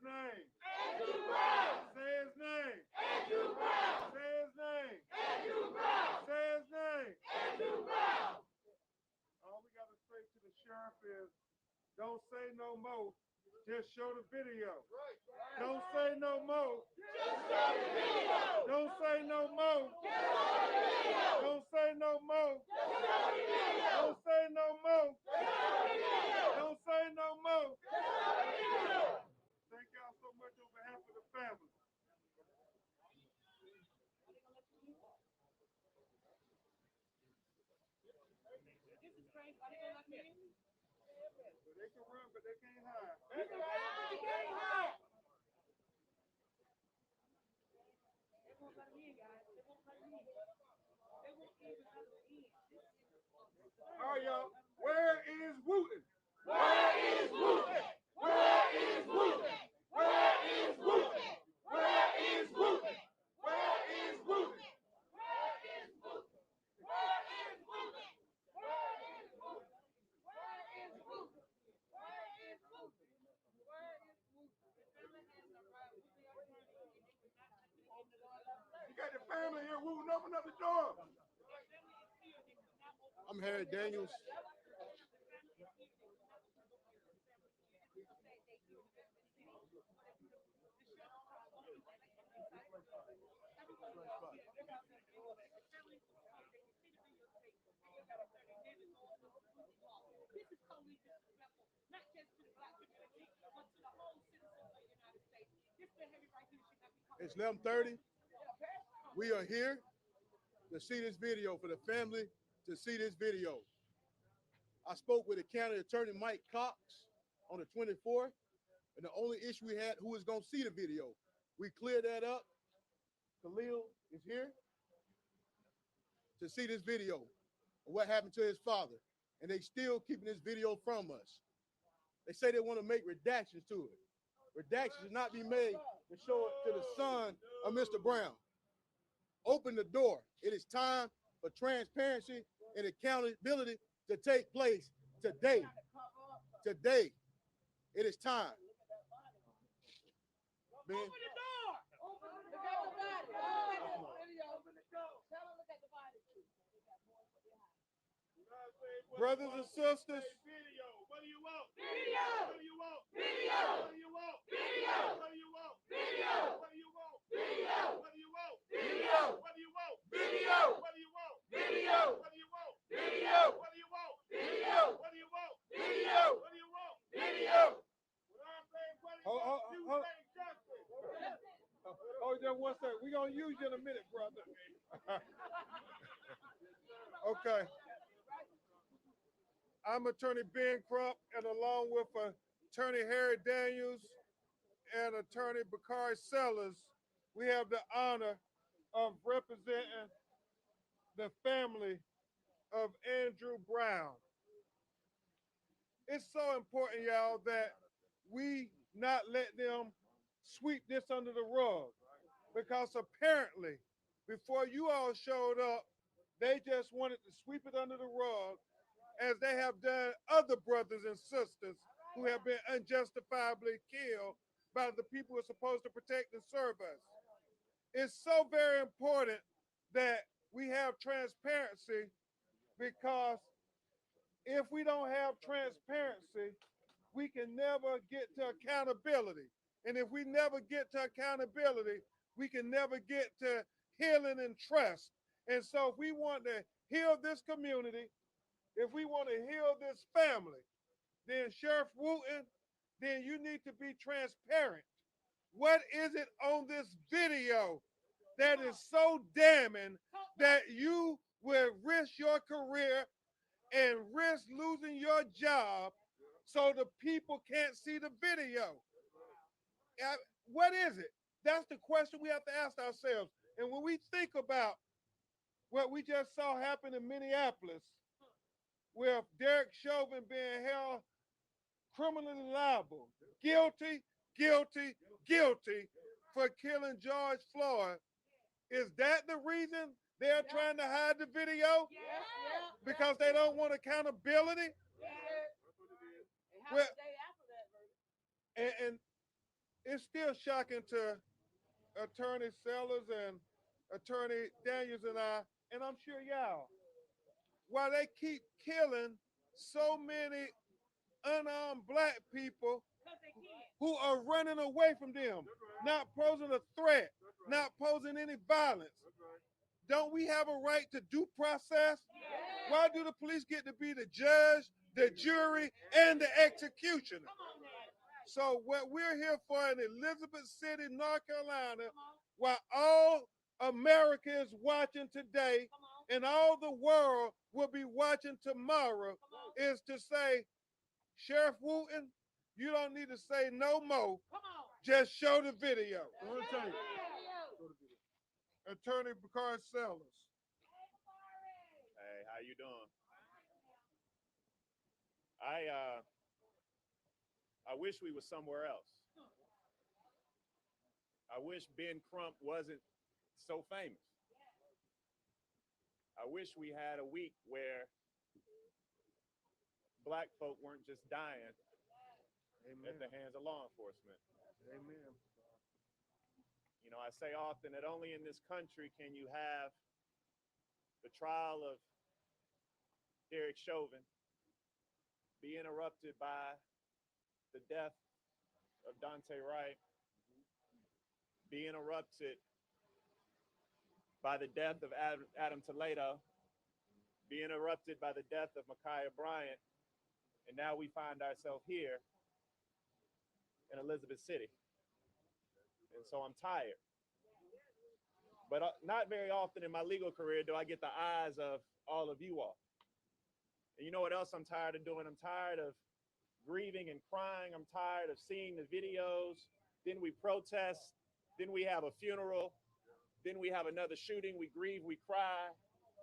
name. Andrew Brown. Say his name. Andrew Brown. Say his name. Andrew Brown. Say his name. Andrew Brown. All we got to say to the sheriff is, don't say no more. Just show the video. Don't say no more. Just show the video. Don't say no more. Just show the video. Don't say no more. Just show the video. Don't say no more. Just show the video. Don't say no more. Just show the video. Thank y'all so much on behalf of the family. This is crazy. Are they gonna let me in? They can run, but they can't hide. They can run, but they can't hide. They won't let me in, guys. They won't let me in. They won't even let me in. All right, y'all. Where is Wooten? Where is Wooten? Where is Wooten? Where is Wooten? Where is Wooten? Where is Wooten? Where is Wooten? Where is Wooten? Where is Wooten? Where is Wooten? Where is Wooten? Where is Wooten? You got the family here, Wooten. Open up the door. I'm Harry Daniels. It's 11:30. We are here to see this video, for the family to see this video. I spoke with the county attorney, Mike Cox, on the 24th, and the only issue we had, who was going to see the video. We cleared that up. Khalil is here to see this video of what happened to his father, and they still keeping this video from us. They say they want to make redactions to it. Redactions should not be made to show it to the son of Mr. Brown. Open the door. It is time for transparency and accountability to take place today. Today, it is time. Ben. Open the door. Open the door. Open the door. Tell them look at the body. Brothers and sisters. Video. What do you want? Video. What do you want? Video. What do you want? Video. What do you want? Video. What do you want? Video. What do you want? Video. What do you want? Video. What do you want? Video. What do you want? Video. What do you want? Video. What do you want? Video. What do you want? Video. What I'm saying, what do you Oh, want? oh, You oh. say justice. Oh, just one second. We're going to use you in a minute, brother. Okay. I'm Attorney Ben Crump, and along with Attorney Harry Daniels and Attorney Bakari Sellers, we have the honor of representing the family of Andrew Brown. It's so important, y'all, that we not let them sweep this under the rug, because apparently before you all showed up, they just wanted to sweep it under the rug, as they have done other brothers and sisters who have been unjustifiably killed by the people who are supposed to protect and serve us. It's so very important that we have transparency, because if we don't have transparency, we can never get to accountability. And if we never get to accountability, we can never get to healing and trust. And so if we want to heal this community, if we want to heal this family, then Sheriff Wooten, then you need to be transparent. What is it on this video that is so damning that you will risk your career and risk losing your job so the people can't see the video? What is it? That's the question we have to ask ourselves. And when we think about what we just saw happen in Minneapolis, with Derek Chauvin being held criminally liable, guilty, guilty, guilty for killing George Floyd, is that the reason they're trying to hide the video? Because they don't want accountability? And it's still shocking to Attorney Sellers and Attorney Daniels and I'm sure y'all, why they keep killing so many unarmed black people Because they can. who are running away from them, not posing a threat, not posing any violence. Don't we have a right to due process? Why do the police get to be the judge, the jury, and the executioner? Come on now. So what we're here for in Elizabeth City, North Carolina, Come on. while all America is watching today Come on. and all the world will be watching tomorrow, Come on. is to say, Sheriff Wooten, you don't need to say no more. Come on. Just show the video. I'm gonna tell you. Attorney Bacard Sellers. Hey, how you doing? I wish we was somewhere else. I wish Ben Crump wasn't so famous. I wish we had a week where black folk weren't just dying at the hands of law enforcement. Amen. You know, I say often that only in this country can you have the trial of Derek Chauvin be interrupted by the death of Dante Wright, be interrupted by the death of Adam Toledo, be interrupted by the death of Ma'Khia Bryant, and now we find ourselves here in Elizabeth City. And so I'm tired. But not very often in my legal career do I get the eyes of all of you all. And you know what else I'm tired of doing? I'm tired of grieving and crying. I'm tired of seeing the videos. Then we protest. Then we have a funeral. Then we have another shooting. We grieve, we cry,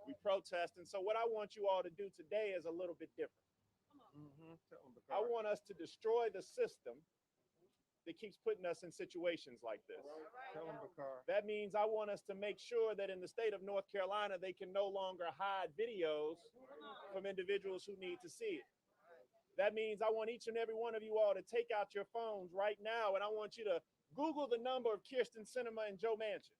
we protest. And so what I want you all to do today is a little bit different. I want us to destroy the system that keeps putting us in situations like this. Tell them, Bacard. That means I want us to make sure that in the state of North Carolina, they can no longer hide videos from individuals who need to see it. That means I want each and every one of you all to take out your phones right now, and I want you to Google the number of Kirsten Sinema and Joe Manchin.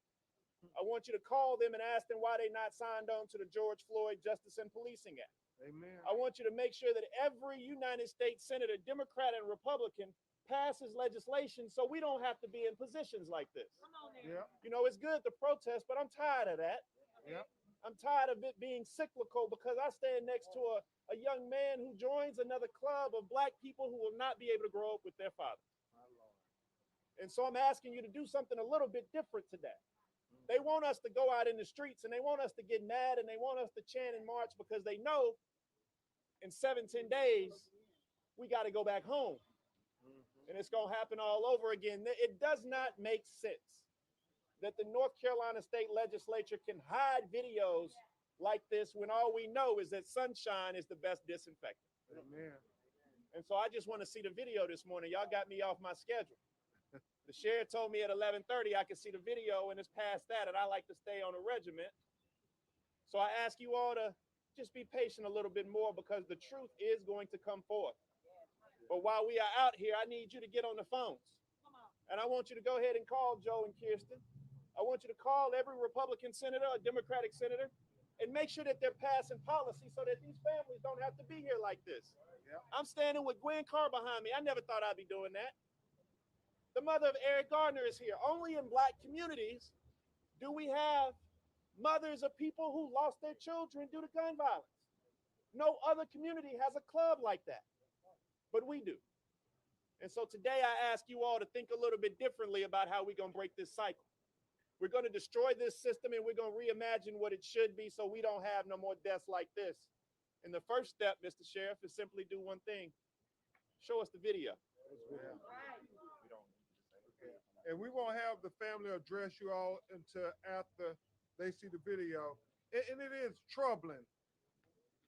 I want you to call them and ask them why they not signed on to the George Floyd Justice and Policing Act. Amen. I want you to make sure that every United States Senator, Democrat and Republican, passes legislation so we don't have to be in positions like this. Come on now. Yep. You know, it's good to protest, but I'm tired of that. Yep. I'm tired of it being cyclical because I stand next to a young man who joins another club of black people who will not be able to grow up with their father. And so I'm asking you to do something a little bit different today. They want us to go out in the streets and they want us to get mad and they want us to chant and march because they know in 7-10 days, we got to go back home. And it's going to happen all over again. It does not make sense that the North Carolina State Legislature can hide videos like this when all we know is that sunshine is the best disinfectant. Amen. And so I just want to see the video this morning. Y'all got me off my schedule. The sheriff told me at 11:30 I could see the video, and it's past that, and I like to stay on a regiment. So I ask you all to just be patient a little bit more because the truth is going to come forth. But while we are out here, I need you to get on the phones. And I want you to go ahead and call Joe and Kirsten. I want you to call every Republican senator or Democratic senator and make sure that they're passing policy so that these families don't have to be here like this. Yep. I'm standing with Gwen Carr behind me. I never thought I'd be doing that. The mother of Eric Gardner is here. Only in black communities do we have mothers of people who lost their children due to gun violence. No other community has a club like that, but we do. And so today I ask you all to think a little bit differently about how we're going to break this cycle. We're going to destroy this system and we're going to reimagine what it should be so we don't have no more deaths like this. And the first step, Mr. Sheriff, is simply do one thing. Show us the video. Yeah. And we won't have the family address you all until after they see the video. And it is troubling.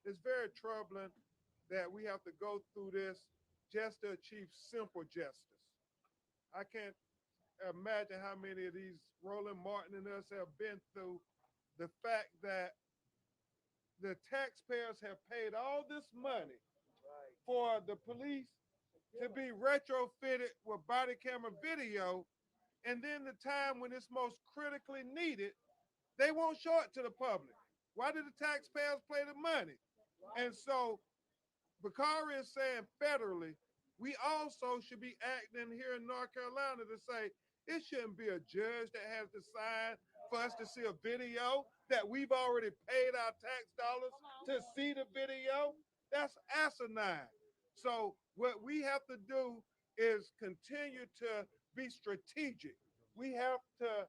It's very troubling that we have to go through this just to achieve simple justice. I can't imagine how many of these Roland Martin and us have been through the fact that the taxpayers have paid all this money for the police to be retrofitted with body camera video, and then the time when it's most critically needed, they won't show it to the public. Why do the taxpayers pay the money? And so Bakari is saying federally, we also should be acting here in North Carolina to say it shouldn't be a judge that has to sign for us to see a video that we've already paid our tax dollars to see the video. That's asinine. So what we have to do is continue to be strategic. We have to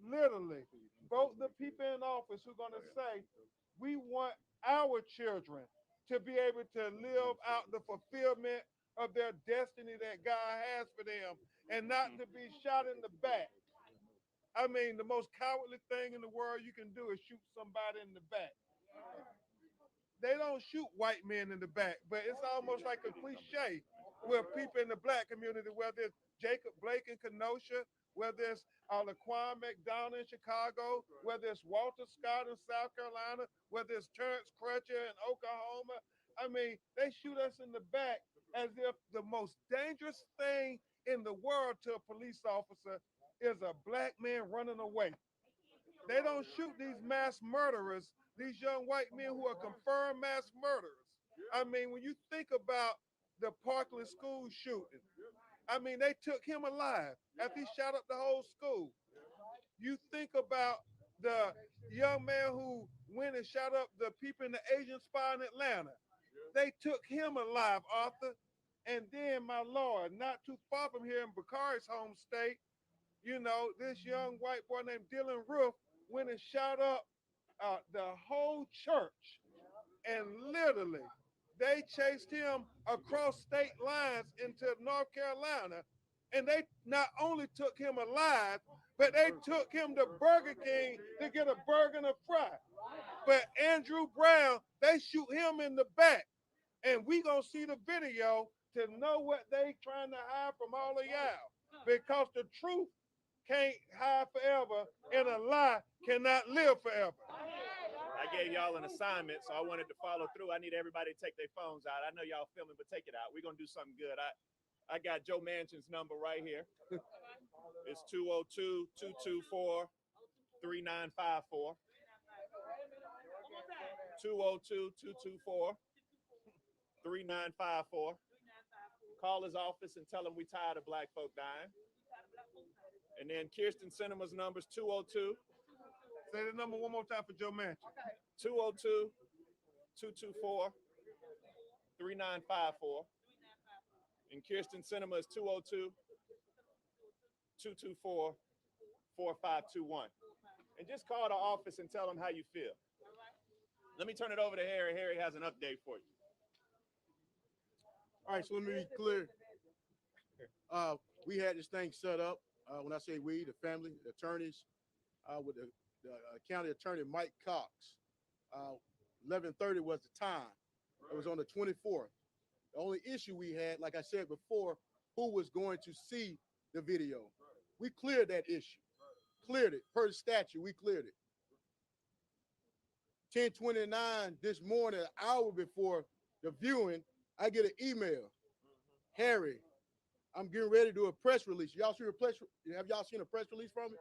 literally vote the people in office who are going to say, we want our children to be able to live out the fulfillment of their destiny that God has for them and not to be shot in the back. I mean, the most cowardly thing in the world you can do is shoot somebody in the back. They don't shoot white men in the back, but it's almost like a cliche where people in the black community, whether it's Jacob Blake in Kenosha, whether it's Laquan McDonald in Chicago, whether it's Walter Scott in South Carolina, whether it's Terrence Crutcher in Oklahoma, I mean, they shoot us in the back as if the most dangerous thing in the world to a police officer is a black man running away. They don't shoot these mass murderers, these young white men who are confirmed mass murderers. I mean, when you think about the Parkland school shooting, I mean, they took him alive after he shot up the whole school. You think about the young man who went and shot up the people in the Asian spy in Atlanta. They took him alive, Arthur. And then, my Lord, not too far from here in Bakari's home state, you know, this young white boy named Dylan Roof went and shot up the whole church. And literally, they chased him across state lines into North Carolina. And they not only took him alive, but they took him to Burger King to get a burger and a fry. But Andrew Brown, they shoot him in the back. And we gonna see the video to know what they trying to hide from all of y'all. Because the truth can't hide forever, and a lie cannot live forever. I gave y'all an assignment, so I wanted to follow through. I need everybody to take their phones out. I know y'all filming, but take it out. We're gonna do something good. I got Joe Manchin's number right here. It's 202-224-3954. 202-224-3954. Call his office and tell him we tired of black folk dying. And then Kirsten Cinema's number is 202. Say the number one more time for Joe Manchin. 202-224-3954. And Kirsten Cinema is 202-224-4521. And just call the office and tell them how you feel. Let me turn it over to Harry. Harry has an update for you. All right, so let me be clear. We had this thing set up. When I say we, the family, the attorneys, with the county attorney, Mike Cox. 11:30 was the time. It was on the 24th. The only issue we had, like I said before, who was going to see the video. We cleared that issue. Cleared it. Per statute, we cleared it. 10:29 this morning, an hour before the viewing, I get an email. Harry, I'm getting ready to do a press release. Y'all see a press? Have y'all seen a press release from me?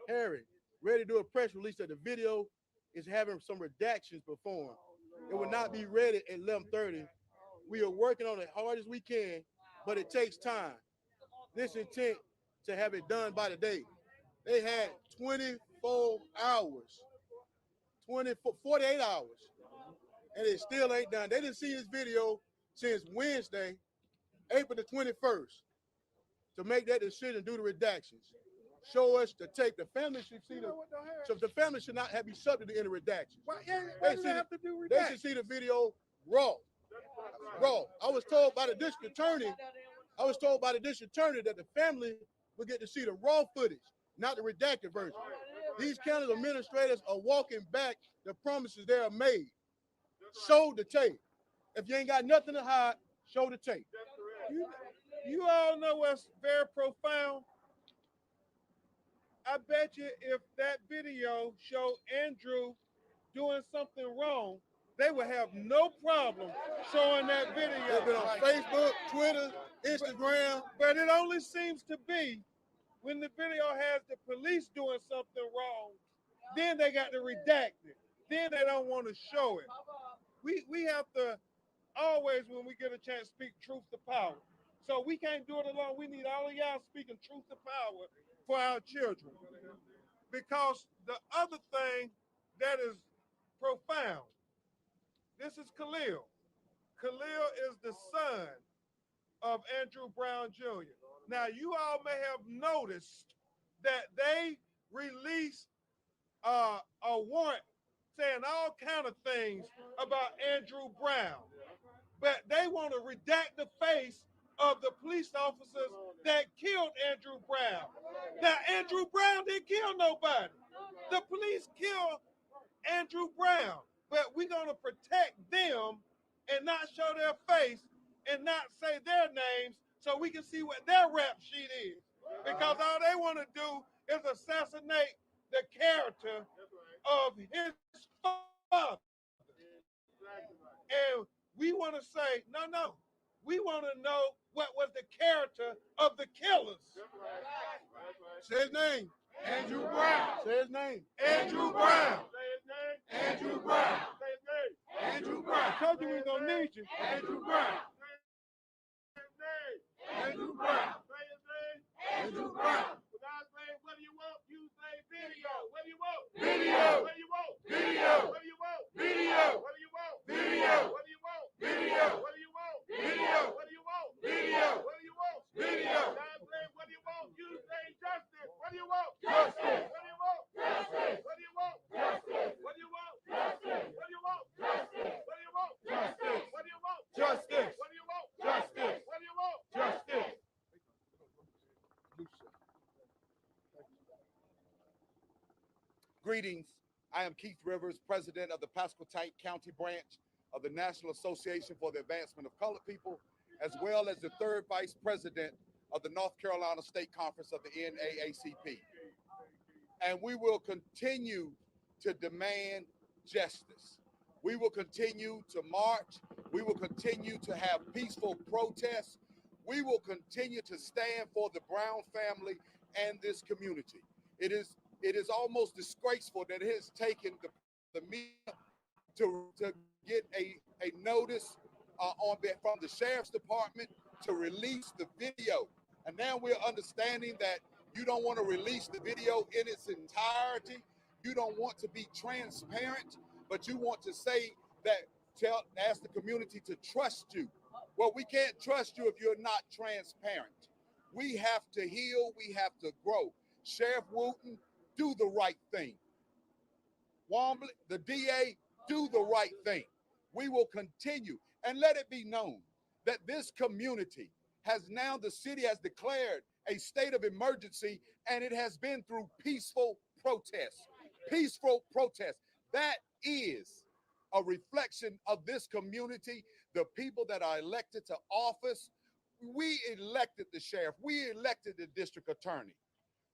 Harry, ready to do a press release that the video is having some redactions performed. It will not be ready at 11:30. We are working on it hard as we can, but it takes time. This intent to have it done by the day. They had 24 hours, 48 hours, and it still ain't done. They didn't see this video since Wednesday, April the 21st, to make that decision due to redactions. Show us the tape. The family should see the. So the family should not be subject to any redactions. Why do they have to do They redactions? should see the video raw. Raw. I was told by the district attorney. That the family will get to see the raw footage, not the redacted version. These county administrators are walking back the promises they are made. Show the tape. If you ain't got nothing to hide, show the tape. You all know what's very profound? I bet you if that video showed Andrew doing something wrong, they would have no problem showing that video. It's been on Facebook, Twitter, Instagram. But it only seems to be when the video has the police doing something wrong, then they got to redact it. Then they don't want to show it. We have to always, when we get a chance, speak truth to power. So we can't do it alone. We need all of y'all speaking truth to power for our children. Because the other thing that is profound, this is Khalil. Khalil is the son of Andrew Brown Jr. Now, you all may have noticed that they released a warrant saying all kind of things about Andrew Brown, but they want to redact the face of the police officers that killed Andrew Brown. Now, Andrew Brown didn't kill nobody. The police killed Andrew Brown, but we're going to protect them and not show their face and not say their names so we can see what their rap sheet is. Because all they want to do is assassinate the character of his father. And we want to say, no. We want to know what was the character of the killers. Say his name. Andrew Brown. Say his name. Andrew Brown. Andrew Brown. Andrew Brown. I told you we was going to need you. Andrew Brown. Andrew Brown. Andrew Brown. What do you want? You say video. What do you want? Video. What do you want? Video. What do you want? Video. What do you want? Video. What do you want? Video. What do you want? Video. What do you want? Video. What do you want? Video. God bless. What do you want? You say justice. What do you want? Justice. What do you want? Justice. What do you want? Justice. What do you want? Justice. What do you want? Justice. What do you want? Justice. What do you want? Justice. What do you want? Justice. What do you want? Justice. Greetings. I am Keith Rivers, president of the Pasquotank County branch of the National Association for the Advancement of Colored People, as well as the third vice president of the North Carolina State Conference of the NAACP. And we will continue to demand justice. We will continue to march. We will continue to have peaceful protests. We will continue to stand for the Brown family and this community. It is almost disgraceful that it has taken the media to get a notice from the sheriff's department to release the video. And now we're understanding that you don't want to release the video in its entirety. You don't want to be transparent, but you want to say that, ask the community to trust you. Well, we can't trust you if you're not transparent. We have to heal, we have to grow. Sheriff Wooten, do the right thing. Wombly, the DA, do the right thing. We will continue, and let it be known that this community the city has declared a state of emergency, and it has been through peaceful protests. Peaceful protests. That is a reflection of this community, the people that are elected to office. We elected the sheriff. We elected the district attorney.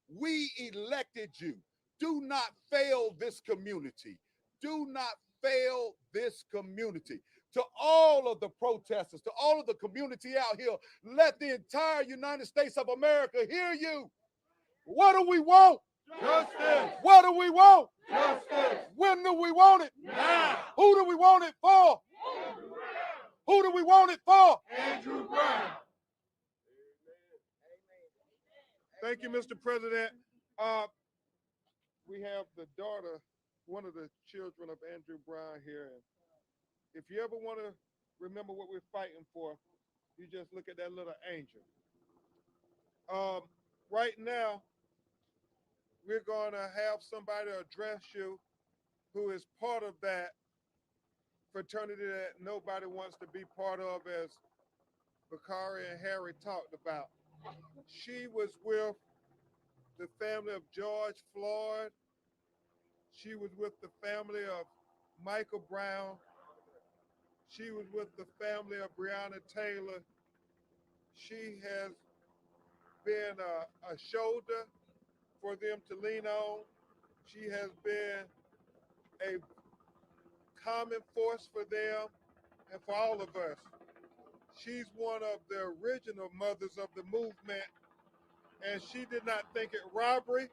We elected you. Do not fail this community. Do not fail this community. To all of the protesters, to all of the community out here, let the entire United States of America hear you. What do we want? Justice. What do we want? Justice. When do we want it? Now. Who do we want it for? Who do we want it for? Andrew Brown. Thank you, Mr. President. We have the daughter, one of the children of Andrew Brown here. And if you ever want to remember what we're fighting for, you just look at that little angel. Right now, we're going to have somebody address you who is part of that fraternity that nobody wants to be part of, as Bakari and Harry talked about. She was with the family of George Floyd. She was with the family of Michael Brown. She was with the family of Breonna Taylor. She has been a shoulder for them to lean on. She has been a common force for them and for all of us. She's one of the original mothers of the movement, and she did not think it robbery,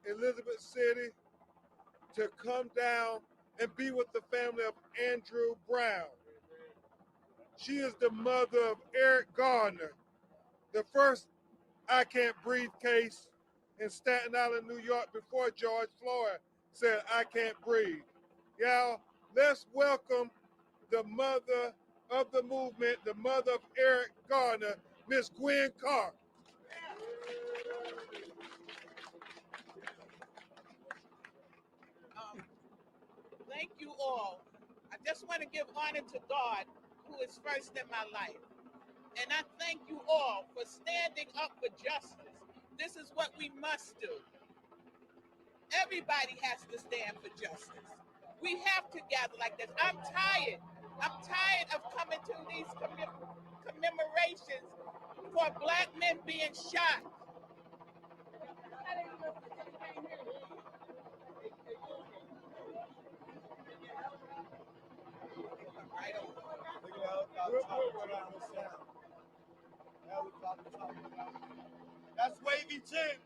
Elizabeth City, to come down and be with the family of Andrew Brown. She is the mother of Eric Gardner, the first I Can't Breathe case in Staten Island, New York, before George Floyd said, I can't breathe. Y'all, let's welcome the mother of the movement, the mother of Eric Gardner, Miss Gwen Carr. Thank you all. I just want to give honor to God, who is first in my life. And I thank you all for standing up for justice. This is what we must do. Everybody has to stand for justice. We have to gather like this. I'm tired. I'm tired of coming to these commemorations for Black men being shot. Right over. That's wavy chin.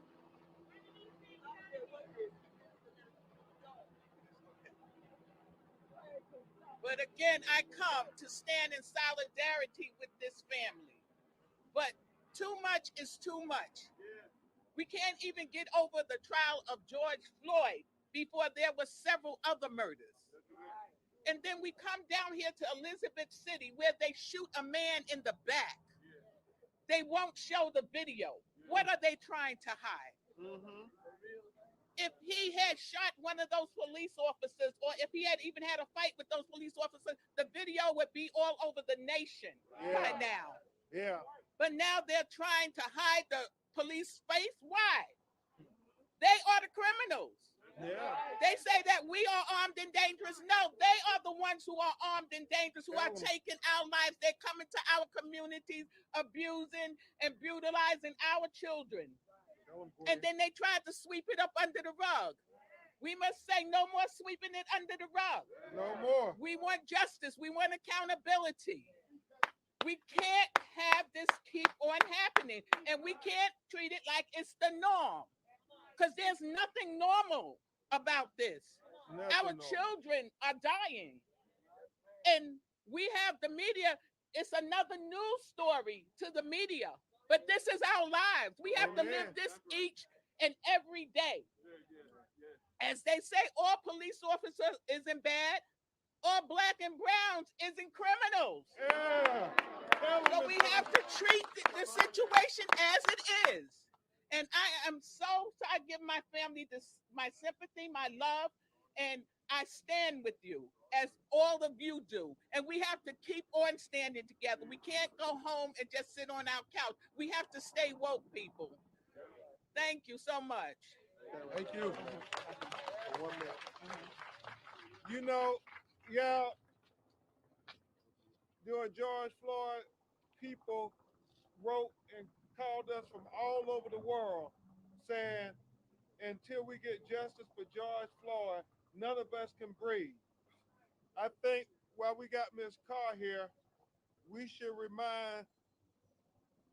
But again, I come to stand in solidarity with this family. But too much is too much. We can't even get over the trial of George Floyd before there were several other murders. And then we come down here to Elizabeth City where they shoot a man in the back. They won't show the video. What are they trying to hide? If he had shot one of those police officers, or if he had even had a fight with those police officers, the video would be all over the nation by now. Yeah. But now they're trying to hide the police face. Why? They are the criminals. Yeah. They say that we are armed and dangerous. No, they are the ones who are armed and dangerous, who are taking our lives. They're coming to our communities, abusing and brutalizing our children. And then they tried to sweep it up under the rug. We must say no more sweeping it under the rug. No more. We want justice. We want accountability. We can't have this keep on happening. And we can't treat it like it's the norm. Because there's nothing normal about this. Our children are dying. And we have the media. It's another news story to the media. But this is our lives. We have to live this each and every day. As they say, all police officers isn't bad. All Black and browns isn't criminals. Yeah. So we have to treat the situation as it is. And I give my family my sympathy, my love, and I stand with you, as all of you do. And we have to keep on standing together. We can't go home and just sit on our couch. We have to stay woke, people. Thank you so much. Thank you. 1 minute. You know, yeah, during George Floyd, people wrote and called us from all over the world saying, until we get justice for George Floyd, none of us can breathe. I think while we got Ms. Carr here, we should remind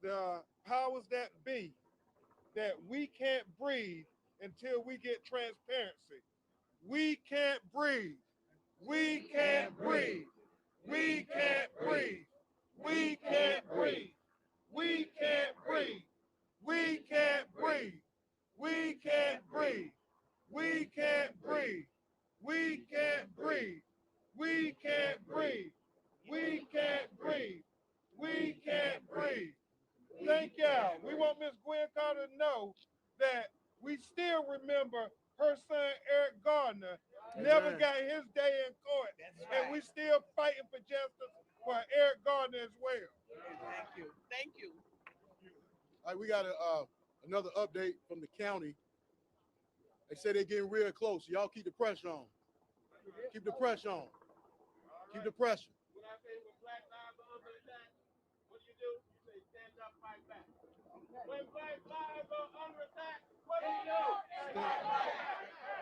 the powers that be that we can't breathe until we get transparency. We can't breathe. We can't breathe. We can't breathe. We can't breathe. We can't breathe. We can't breathe. We can't breathe. We can't breathe. We can't breathe. We can't breathe. We can't breathe. We can't breathe. Thank y'all. We want Miss Gwen Carter to know that we still remember her son Eric Gardner never got his day in court. And we still fighting for justice for Eric Gardner as well. Thank you. Thank you. All right, we got another update from the county. They say they're getting real close. Y'all keep the pressure on. Keep the pressure on. Keep the pressure. When I say when Black lives are under attack, what do? You say stand up, fight back. When Black lives are under attack, what do? Stand up.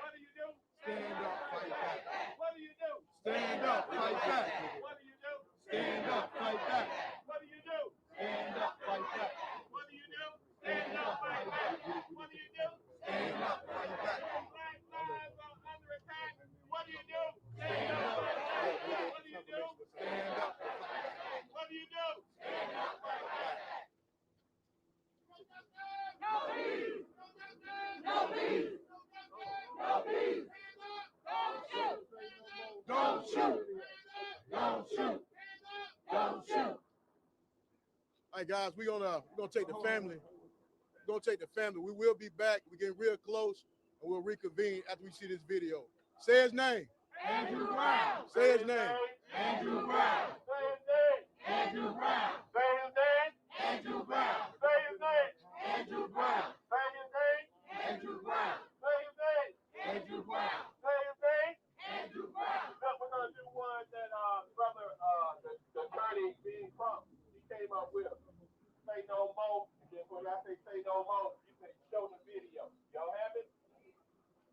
What do? Stand up, fight back. What do? Stand right, guys, we're gonna take the family. We're gonna take the family. We will be back. We're getting real close, and we'll reconvene after we see this video. Say his name. Andrew Brown. Say his name. Andrew Brown. Say his name. Andrew Brown. Say his name. Andrew Brown. Say his name. Andrew Brown. Say his name. Andrew Brown. Say his name. Andrew Brown. Say his name. Andrew Brown. Now we're gonna do one that brother the attorney being Trump he came up with. Say no more. And then when I say no more, you say show the video. Y'all have it?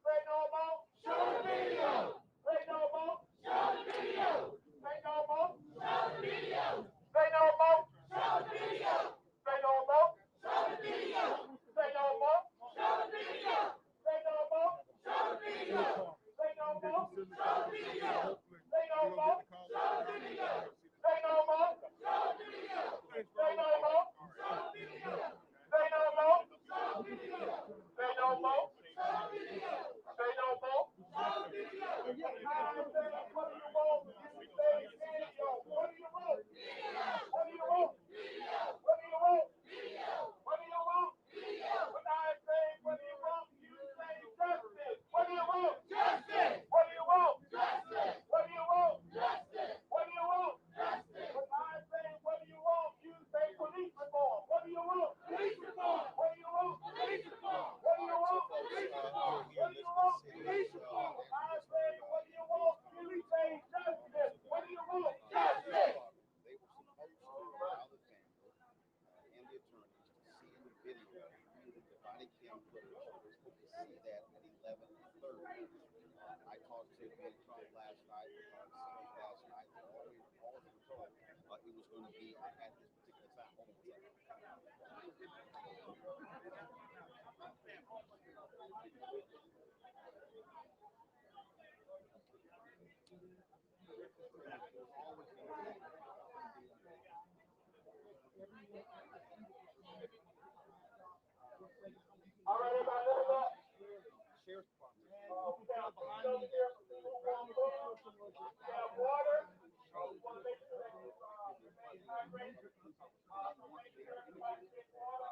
Say no more. Show the video. Say no more. Show the video. Say no more. Show the video. Say no more. Show the video. Say no more. Show the video. Say no more. Show the video. Say no more. Show the video. Say no more. Show the video. Say no more. Show the video. Say no more. Show the video. Say no more. Show the video. Say no more. Show the video. Say no more. Show the video. Say no more. Show the video. What do you want? You say video. What do you want? What do you want? What do you want? What do you want? When I say what do you want? You say justice. What do you want? Justice. What do you want? Justice. What do you want? Justice. What do you want? Justice. When I say what do you want? You say police reform. What do you want? Police reform. What do you want? Police reform. What do you want? Police reform. What do you want? Police reform. When I say what do you want? You say justice. What do you want? Justice. They were supposed to allow the family and the attorneys to see in the video the Bodycam footage. They were supposed to see that at 11:30. I talked to Ben Trump last night, last night, and all we were told it was going to be at this particular time. Hold on a second. All right, everybody, let up. Sheriff's Department. We have food here for people who want food. We have water. We want to make sure that you hydrated. Everybody get water.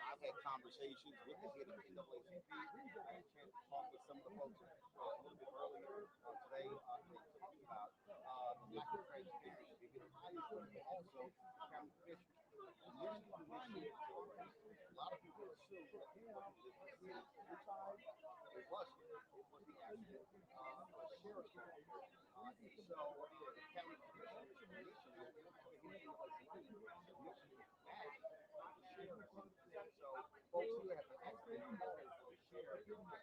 I've had conversations with the head of the NAACP. I had a chance to talk with some of the folks a little bit earlier today. They talked about the lack of transparency in the also county commissioners. A lot of people assume that it wasn't. It was the actual sheriff's office. So the county commissioners So folks who have been acting for the sheriff